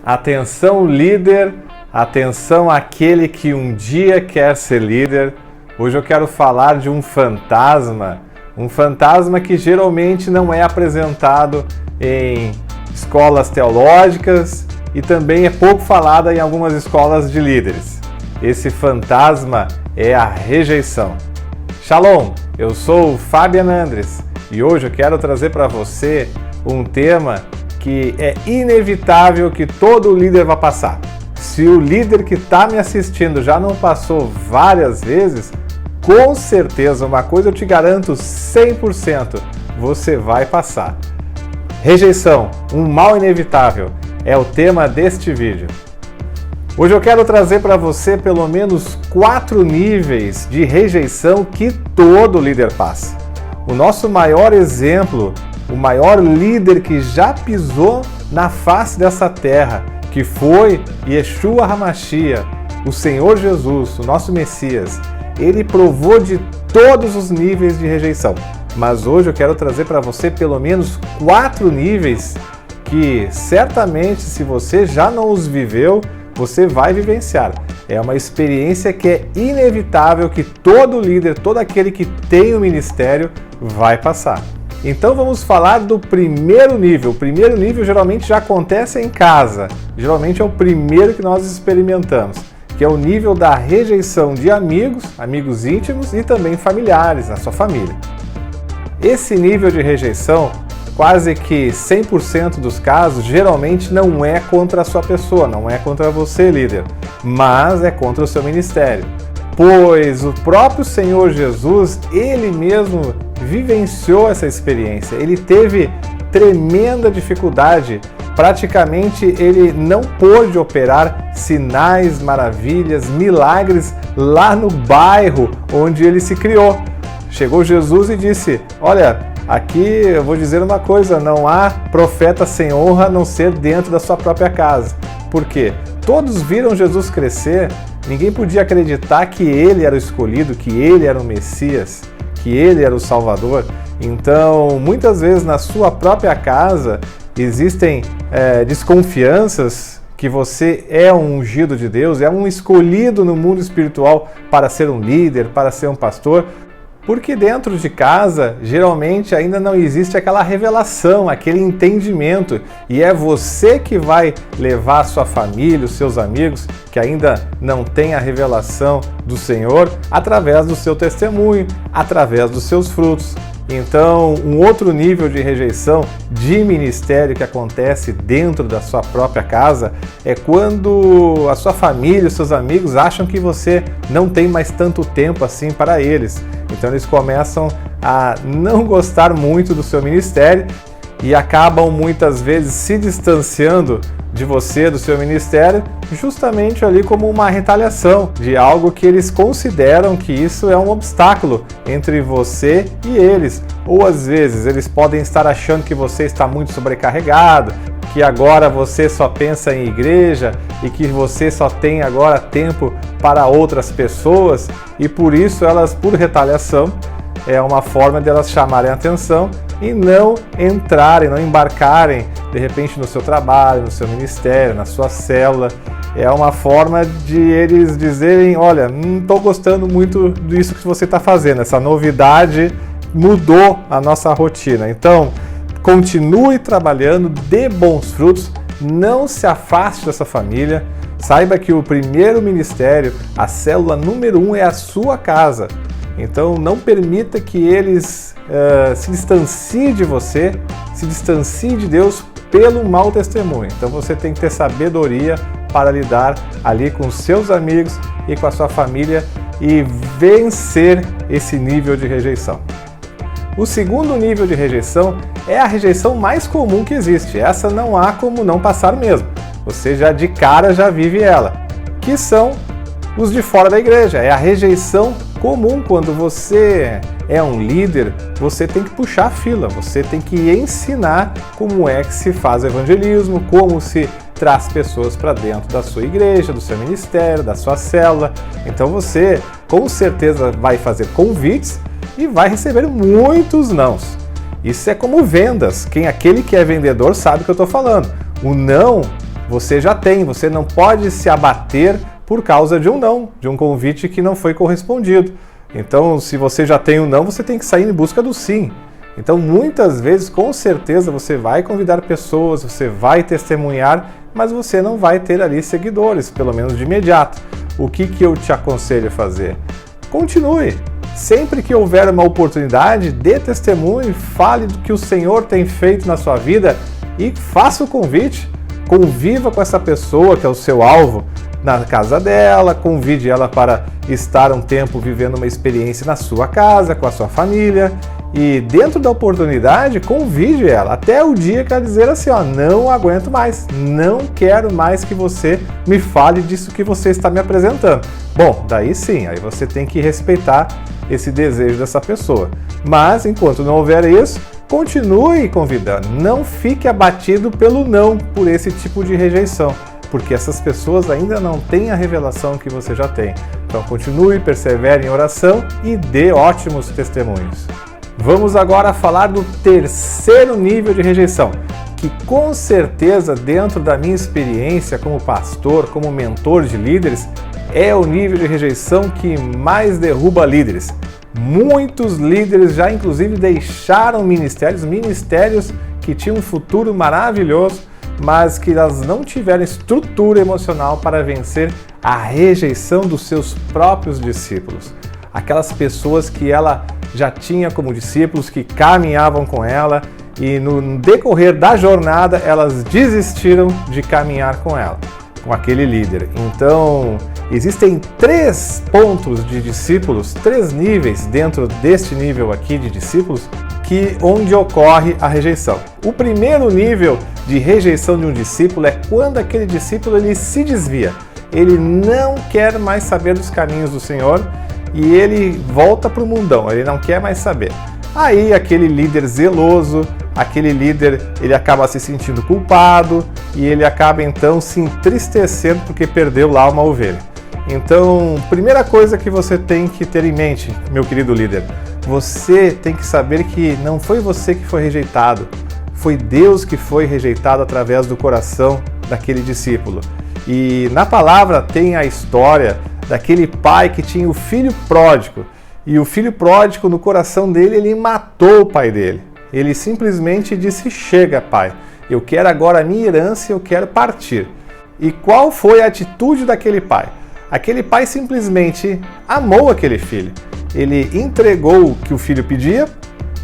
Atenção líder, atenção aquele que um dia quer ser líder. Hoje eu quero falar de um fantasma que geralmente não é apresentado em escolas teológicas e também é pouco falado em algumas escolas de líderes. Esse fantasma é a rejeição. Shalom, eu sou o Fabian Andres e hoje eu quero trazer para você um tema que é inevitável que todo líder vai passar. Se o líder que está me assistindo já não passou várias vezes, com certeza, uma coisa eu te garanto 100%, você vai passar. Rejeição, um mal inevitável, é o tema deste vídeo. Hoje eu quero trazer para você pelo menos 4 níveis de rejeição que todo líder passa. O nosso maior exemplo, o maior líder que já pisou na face dessa terra, que foi Yeshua HaMashiach, o Senhor Jesus, o nosso Messias, ele provou de todos os níveis de rejeição. Mas hoje eu quero trazer para você pelo menos 4 níveis que certamente, se você já não os viveu, você vai vivenciar. É uma experiência que é inevitável que todo líder, todo aquele que tem o ministério vai passar. Então vamos falar do primeiro nível. O primeiro nível geralmente já acontece em casa. Geralmente é o primeiro que nós experimentamos, que é o nível da rejeição de amigos íntimos e também familiares, na sua família. Esse nível de rejeição, quase que 100% dos casos, geralmente não é contra a sua pessoa, não é contra você, líder, mas é contra o seu ministério. Pois o próprio Senhor Jesus, ele mesmo vivenciou essa experiência, ele teve tremenda dificuldade, praticamente ele não pôde operar sinais, maravilhas, milagres lá no bairro onde ele se criou. Chegou Jesus e disse: olha, aqui eu vou dizer uma coisa, não há profeta sem honra a não ser dentro da sua própria casa. Por quê? Todos viram Jesus crescer, ninguém podia acreditar que ele era o escolhido, que ele era o Messias, que ele era o Salvador. Então, muitas vezes na sua própria casa existem desconfianças que você é um ungido de Deus, é um escolhido no mundo espiritual para ser um líder, para ser um pastor, porque dentro de casa geralmente ainda não existe aquela revelação, aquele entendimento, e é você que vai levar a sua família, os seus amigos que ainda não têm a revelação do Senhor, através do seu testemunho, através dos seus frutos. Então, um outro nível de rejeição de ministério que acontece dentro da sua própria casa é quando a sua família, os seus amigos acham que você não tem mais tanto tempo assim para eles. Então, eles começam a não gostar muito do seu ministério e acabam muitas vezes se distanciando de você, do seu ministério, justamente ali como uma retaliação de algo que eles consideram que isso é um obstáculo entre você e eles. Ou às vezes eles podem estar achando que você está muito sobrecarregado, que agora você só pensa em igreja e que você só tem agora tempo para outras pessoas, e por isso elas, por retaliação, é uma forma de elas chamarem a atenção e não entrarem, não embarcarem de repente no seu trabalho, no seu ministério, na sua célula. É uma forma de eles dizerem: olha, não estou gostando muito disso que você está fazendo, essa novidade mudou a nossa rotina. Então, continue trabalhando, dê bons frutos, não se afaste dessa família. Saiba que o primeiro ministério, a célula número 1 é a sua casa. Então não permita que eles se distanciem de você, se distanciem de Deus pelo mau testemunho. Então você tem que ter sabedoria para lidar ali com seus amigos e com a sua família e vencer esse nível de rejeição. O segundo nível de rejeição é a rejeição mais comum que existe. Essa não há como não passar mesmo. Você já de cara já vive ela, que são os de fora da igreja. É a rejeição comum. Quando você é um líder, você tem que puxar a fila, você tem que ensinar como é que se faz evangelismo, como se traz pessoas para dentro da sua igreja, do seu ministério, da sua célula. Então você com certeza vai fazer convites e vai receber muitos nãos. Isso é como vendas. Aquele que é vendedor sabe o que eu estou falando. O não você já tem, você não pode se abater por causa de um não, de um convite que não foi correspondido. Então, se você já tem um não, você tem que sair em busca do sim. Então, muitas vezes, com certeza, você vai convidar pessoas, você vai testemunhar, mas você não vai ter ali seguidores, pelo menos de imediato. O que eu te aconselho a fazer? Continue. Sempre que houver uma oportunidade, dê testemunho, fale do que o Senhor tem feito na sua vida e faça o convite. Conviva com essa pessoa que é o seu alvo na casa dela, convide ela para estar um tempo vivendo uma experiência na sua casa, com a sua família. E dentro da oportunidade, convide ela até o dia que ela dizer assim, ó, não aguento mais, não quero mais que você me fale disso que você está me apresentando. Bom, daí sim, aí você tem que respeitar esse desejo dessa pessoa. Mas enquanto não houver isso, continue convidando, não fique abatido pelo não, por esse tipo de rejeição, porque essas pessoas ainda não têm a revelação que você já tem. Então continue, persevere em oração e dê ótimos testemunhos. Vamos agora falar do terceiro nível de rejeição, que com certeza, dentro da minha experiência como pastor, como mentor de líderes, é o nível de rejeição que mais derruba líderes. Muitos líderes já inclusive deixaram ministérios que tinham um futuro maravilhoso, mas que elas não tiveram estrutura emocional para vencer a rejeição dos seus próprios discípulos. Aquelas pessoas que ela já tinha como discípulos, que caminhavam com ela e no decorrer da jornada elas desistiram de caminhar com ela, com aquele líder. Então, existem 3 pontos de discípulos, 3 níveis dentro deste nível aqui de discípulos, onde ocorre a rejeição. O primeiro nível de rejeição de um discípulo é quando aquele discípulo ele se desvia, ele não quer mais saber dos caminhos do Senhor e ele volta para o mundão, ele não quer mais saber. Aí aquele líder zeloso, aquele líder, ele acaba se sentindo culpado e ele acaba então se entristecendo porque perdeu lá uma ovelha. Então, primeira coisa que você tem que ter em mente, meu querido líder, você tem que saber que não foi você que foi rejeitado, foi Deus que foi rejeitado através do coração daquele discípulo. E na palavra tem a história daquele pai que tinha o filho pródigo, e o filho pródigo, no coração dele, ele matou o pai dele. Ele simplesmente disse, chega pai, eu quero agora a minha herança e eu quero partir. E qual foi a atitude daquele pai? Aquele pai simplesmente amou aquele filho. Ele entregou o que o filho pedia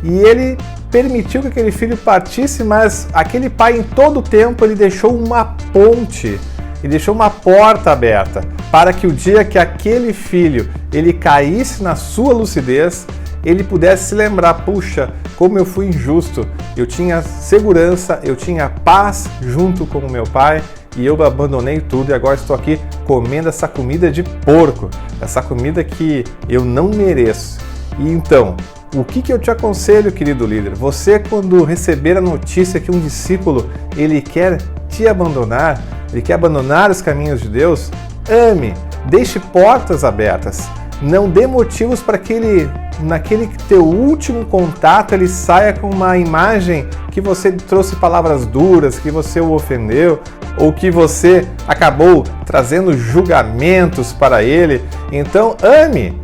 e ele permitiu que aquele filho partisse, mas aquele pai em todo o tempo ele deixou uma ponte, ele deixou uma porta aberta para que o dia que aquele filho ele caísse na sua lucidez, ele pudesse se lembrar, puxa, como eu fui injusto, eu tinha segurança, eu tinha paz junto com o meu pai e eu abandonei tudo e agora estou aqui comendo essa comida de porco, essa comida que eu não mereço. E então, o que eu te aconselho, querido líder? Você, quando receber a notícia que um discípulo ele quer te abandonar, ele quer abandonar os caminhos de Deus, ame, deixe portas abertas, não dê motivos para que ele, naquele teu último contato, ele saia com uma imagem que você trouxe palavras duras, que você o ofendeu, ou que você acabou trazendo julgamentos para ele. Então, ame,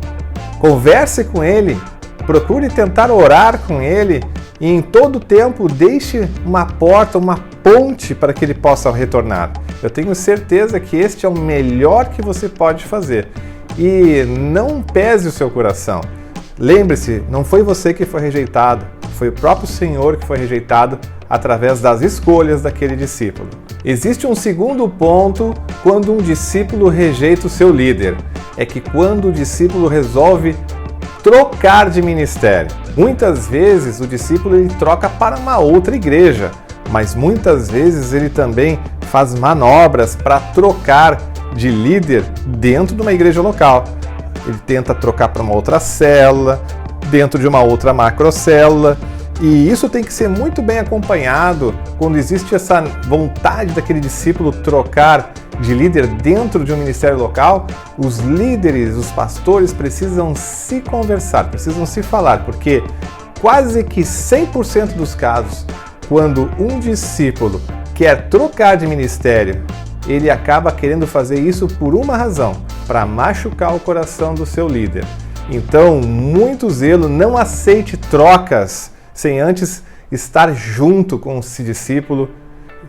converse com ele, procure tentar orar com ele e em todo tempo deixe uma porta, uma ponte para que ele possa retornar. Eu tenho certeza que este é o melhor que você pode fazer. E não pese o seu coração. Lembre-se, não foi você que foi rejeitado, foi o próprio Senhor que foi rejeitado através das escolhas daquele discípulo. Existe um segundo ponto quando um discípulo rejeita o seu líder. É que quando o discípulo resolve trocar de ministério. Muitas vezes o discípulo ele troca para uma outra igreja, mas muitas vezes ele também faz manobras para trocar de líder dentro de uma igreja local. Ele tenta trocar para uma outra célula, dentro de uma outra macrocélula, e isso tem que ser muito bem acompanhado quando existe essa vontade daquele discípulo trocar de líder dentro de um ministério local. Os líderes, os pastores precisam se conversar, precisam se falar, porque quase que 100% dos casos, quando um discípulo quer trocar de ministério ele acaba querendo fazer isso por uma razão, para machucar o coração do seu líder. Então, muito zelo, não aceite trocas sem antes estar junto com esse discípulo,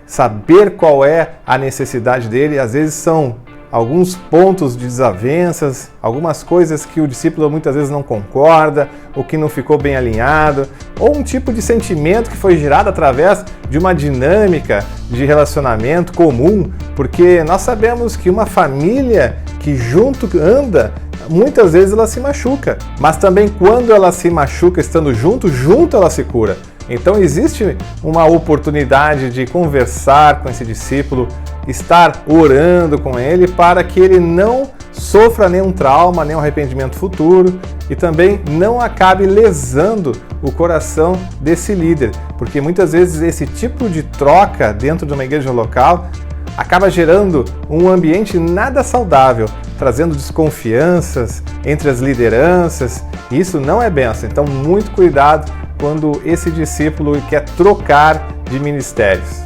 saber qual é a necessidade dele. Às vezes são alguns pontos de desavenças, algumas coisas que o discípulo muitas vezes não concorda, ou que não ficou bem alinhado, ou um tipo de sentimento que foi gerado através de uma dinâmica de relacionamento comum, porque nós sabemos que uma família que junto anda, muitas vezes ela se machuca, mas também quando ela se machuca estando junto ela se cura. Então existe uma oportunidade de conversar com esse discípulo, estar orando com ele para que ele não sofra nenhum trauma, nenhum arrependimento futuro e também não acabe lesando o coração desse líder, porque muitas vezes esse tipo de troca dentro de uma igreja local acaba gerando um ambiente nada saudável, trazendo desconfianças entre as lideranças, e isso não é bênção. Então, muito cuidado quando esse discípulo quer trocar de ministérios,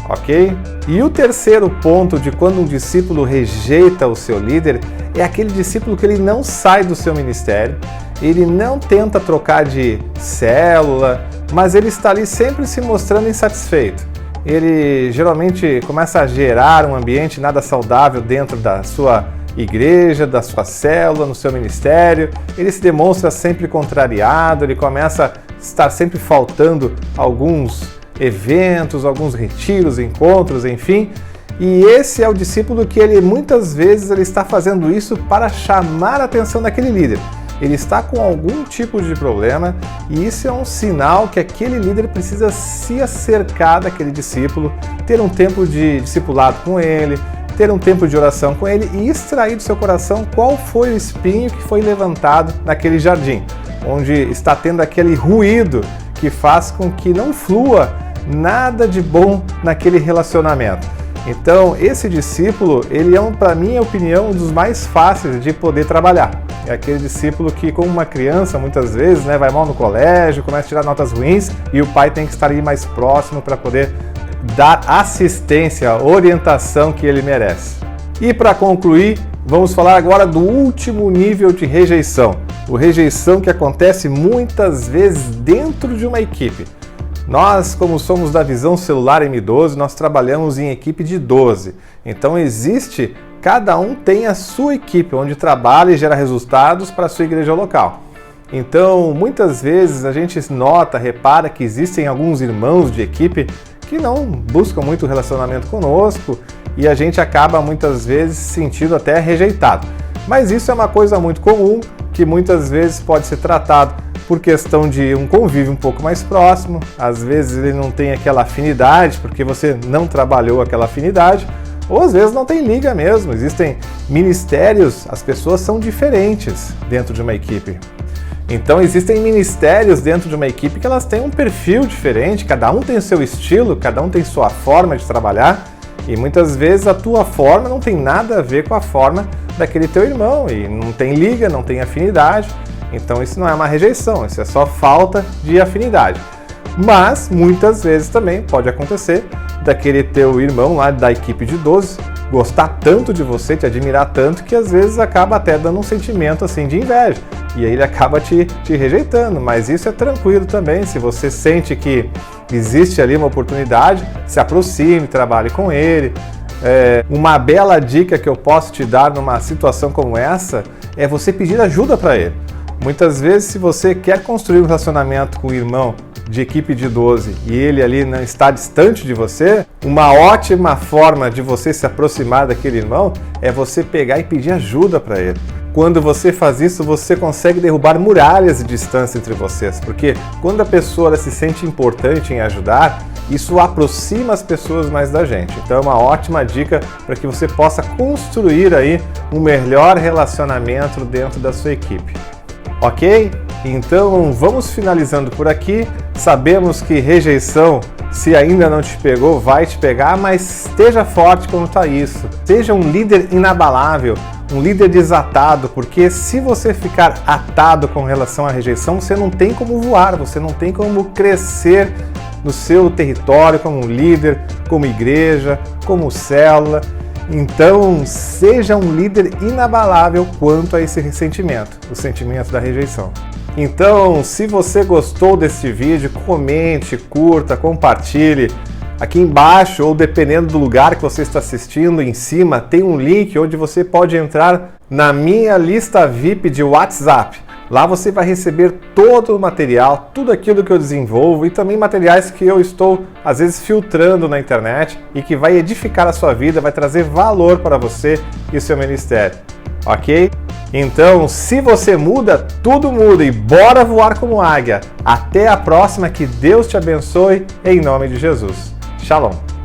ok? E o terceiro ponto de quando um discípulo rejeita o seu líder é aquele discípulo que ele não sai do seu ministério, ele não tenta trocar de célula, mas ele está ali sempre se mostrando insatisfeito. Ele geralmente começa a gerar um ambiente nada saudável dentro da sua igreja, da sua célula, no seu ministério. Ele se demonstra sempre contrariado, ele começa a estar sempre faltando alguns eventos, alguns retiros, encontros, enfim. E esse é o discípulo que ele muitas vezes ele está fazendo isso para chamar a atenção daquele líder. Ele está com algum tipo de problema e isso é um sinal que aquele líder precisa se acercar daquele discípulo, ter um tempo de discipulado com ele, ter um tempo de oração com ele e extrair do seu coração qual foi o espinho que foi levantado naquele jardim, onde está tendo aquele ruído que faz com que não flua nada de bom naquele relacionamento. Então, esse discípulo, ele é, para minha opinião, um dos mais fáceis de poder trabalhar. É aquele discípulo que, como uma criança, muitas vezes, vai mal no colégio, começa a tirar notas ruins e o pai tem que estar ali mais próximo para poder dar assistência, orientação que ele merece. E para concluir, vamos falar agora do último nível de rejeição. O rejeição que acontece muitas vezes dentro de uma equipe. Nós, como somos da Visão Celular M12, nós trabalhamos em equipe de 12. Então cada um tem a sua equipe, onde trabalha e gera resultados para a sua igreja local. Então, muitas vezes a gente nota, repara que existem alguns irmãos de equipe que não buscam muito relacionamento conosco e a gente acaba muitas vezes se sentindo até rejeitado. Mas isso é uma coisa muito comum, que muitas vezes pode ser tratado por questão de um convívio um pouco mais próximo. Às vezes ele não tem aquela afinidade, porque você não trabalhou aquela afinidade, ou às vezes não tem liga mesmo. Existem ministérios, as pessoas são diferentes dentro de uma equipe. Então existem ministérios dentro de uma equipe que elas têm um perfil diferente, cada um tem seu estilo, cada um tem sua forma de trabalhar, e muitas vezes a tua forma não tem nada a ver com a forma daquele teu irmão, e não tem liga, não tem afinidade. Então isso não é uma rejeição, isso é só falta de afinidade. Mas muitas vezes também pode acontecer daquele teu irmão lá da equipe de 12 gostar tanto de você, te admirar tanto, que às vezes acaba até dando um sentimento assim de inveja. E aí ele acaba te rejeitando, mas isso é tranquilo também. Se você sente que existe ali uma oportunidade, se aproxime, trabalhe com ele. Uma bela dica que eu posso te dar numa situação como essa é você pedir ajuda para ele. Muitas vezes, se você quer construir um relacionamento com o irmão de equipe de 12 e ele ali não está distante de você, uma ótima forma de você se aproximar daquele irmão é você pegar e pedir ajuda para ele. Quando você faz isso, você consegue derrubar muralhas de distância entre vocês, porque quando a pessoa se sente importante em ajudar, isso aproxima as pessoas mais da gente. Então é uma ótima dica para que você possa construir aí um melhor relacionamento dentro da sua equipe. Ok? Então vamos finalizando por aqui. Sabemos que rejeição, se ainda não te pegou, vai te pegar, mas esteja forte quanto a isso. Seja um líder inabalável, um líder desatado, porque se você ficar atado com relação à rejeição, você não tem como voar, você não tem como crescer no seu território como líder, como igreja, como célula. Então, seja um líder inabalável quanto a esse ressentimento, o sentimento da rejeição. Então, se você gostou desse vídeo, comente, curta, compartilhe. Aqui embaixo, ou dependendo do lugar que você está assistindo, em cima, tem um link onde você pode entrar na minha lista VIP de WhatsApp. Lá você vai receber todo o material, tudo aquilo que eu desenvolvo e também materiais que eu estou, às vezes, filtrando na internet e que vai edificar a sua vida, vai trazer valor para você e o seu ministério, ok? Então, se você muda, tudo muda e bora voar como águia. Até a próxima, que Deus te abençoe, em nome de Jesus. Shalom!